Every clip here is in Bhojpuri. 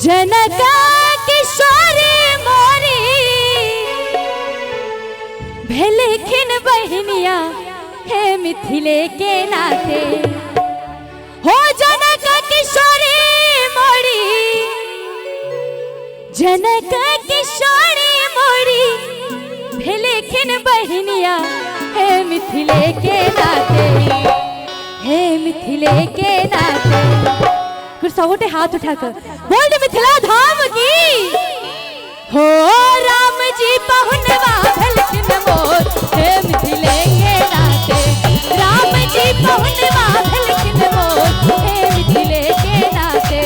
जनक किशोरी मोरी भेलखिन बहनिया हे मिथिले के नाते हो जनक किशोरी मोरी जनक किशोरी मोरी भेलखिन बहनिया हे मिथिले के नाते हे मिथिले के नाते फिर सबोटे हाथ उठाकर बोल दे मिथिला धाम की हो राम जी पहुनवा भेलखिन मोर हे मिथिले के नाते राम जी पहुनवा भेलखिन मोर हे मिथिले के नाते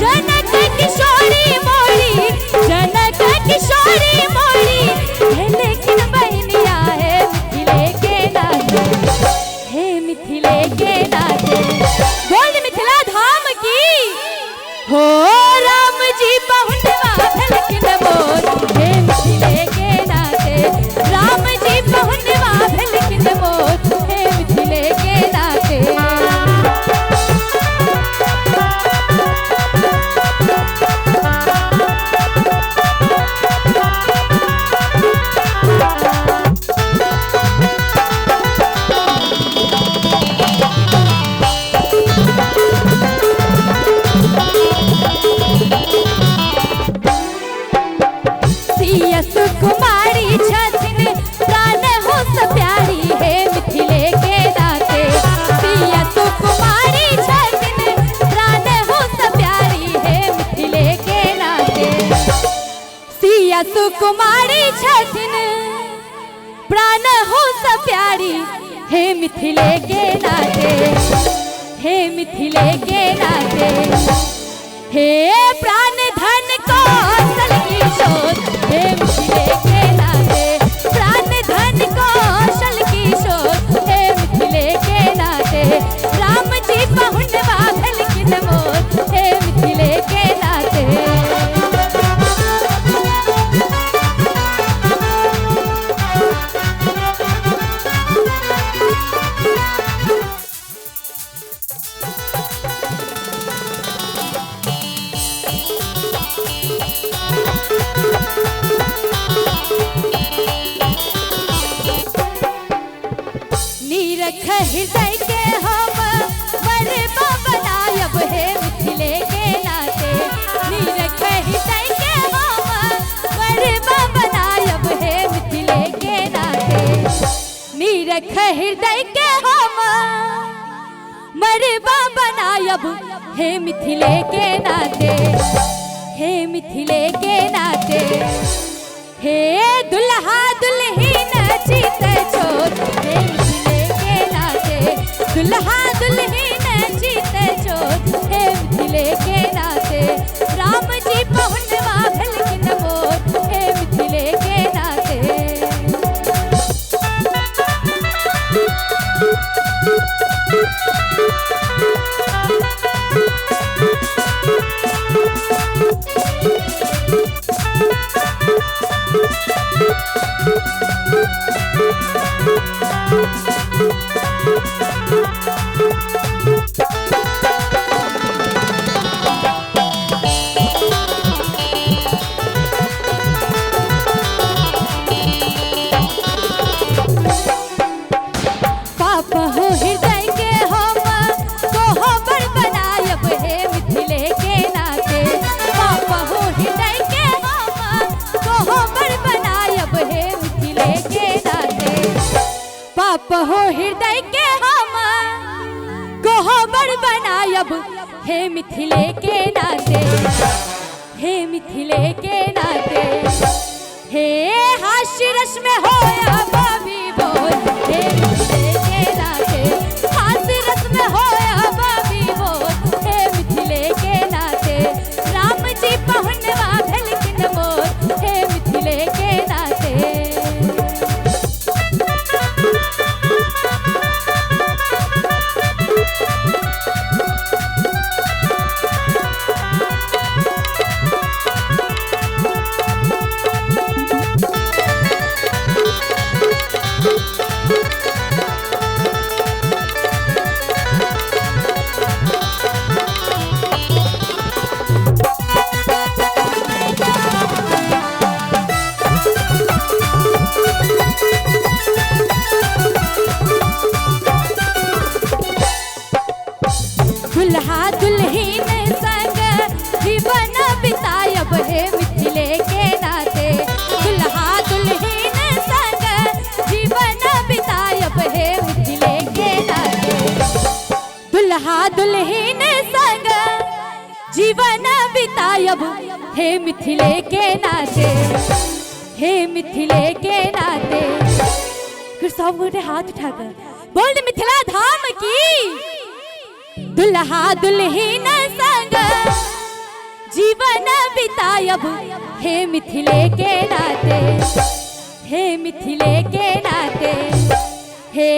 जनक किशोरी मोरी जनक किशोरी मोरी भेलखिन बहनिया हे मिथिले के नाते हे मिथिले के नाते बोल दे मिथिला धाम की हो राम जी पहुनवा भेलखिन मोर हे मिथिले के नाते राम जी पहुनवा भेलखिन मोर हे मिथिले के नाते कुमारी छथिन प्राण हो प्यारी हे मिथिले के नाते सिया कुमारी छथिन प्राण हो प्यारी हे मिथिले के नाते सिया कुमारी छथिन प्राण हो प्यारी हे मिथिले के नाते हे मिथिले के नाते हे प्राण धन कौशल किशोर हे मिथिले के नाते प्राण धन कौशल किशोर हे मिथिले के नाते राम जी पहुनवा भेलखिन मोर हे मिथिले के नाते निरख हृदय के हम बरबा बनायब हे मिथिले के नाते निरख हृदय के हम बरबा बनायब हे मिथिले के नाते निरख हृदय के हम मरबा बनायब हे मिथिले के नाते हे मिथिले के नाते हे दुल्हा दुल्हन चित छोर हे मिथिले के नाते दुल्हा दुल्हन चित छोर हे मिथिले के नाते राम जी पहुनवा भेलखिन मोर हे मिथिले के नाते पाप हो हृदय के हम कोहबर बनायब हे मिथिले के नाते पाप हो हृदय के हम कोहबर बनायब हे मिथिले के नाते पाप हो हृदय के हम कोहबर बनायब हे मिथिले के नाते हे मिथिले के नाते हे हास्य रस में होया बाबी बोल हे मिथिले के नाते हास्य रस में होया बाबी बोल हे मिथिले के नाते राम जी पहुनवा भेलखिन मोर हे मिथिले के नाते दुल्हा दुल्हन संग जीवन बितायब हे मिथिले के नाते। दुल्हा दुल्हन संग जीवन बितायब हे मिथिले के नाते। दुल्हा दुल्हन संग जीवन बितायब हे मिथिले के नाते, हे मिथिले के नाते। फिर सब गोटे हाथ उठाकर बोल दे मिथिला धाम की। दुल्हा दुल्हन संग जीवन बितायब हे मिथिले के नाते, हे मिथिले के नाते। हे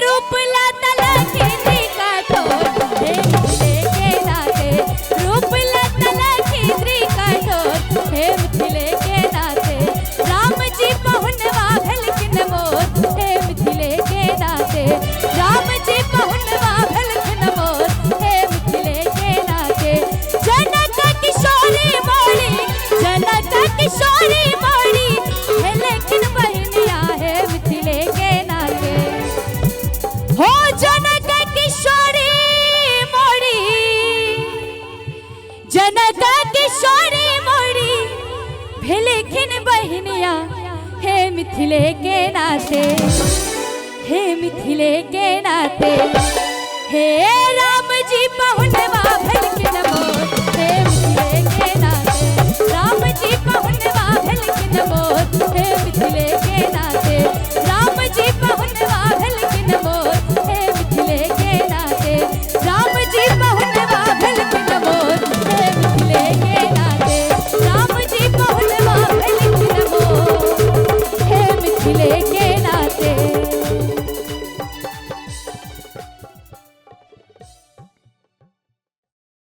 रूप लतला खिंदी कठोर हे मिथिले के नाते। रूप लतला खिंदी कठोर हे मिथिले के नाते। राम जी पहुनवा भेलखिन मोर हे मिथिले के नाते। राम जी पहुनवा भेलखिन मोर हे मिथिले के नाते। जनक किशोरी मोरी, जनक किशोरी मोरी भेलखिन बहिनिया हे मिथिले के नाते। हो जनक किशोरी मोरी, जनक किशोरी मोरी भेलखिन बहिनिया हे मिथिले के नाते, हे मिथिले के नाते। हे राम जी पहुनवा भेलखिन मोर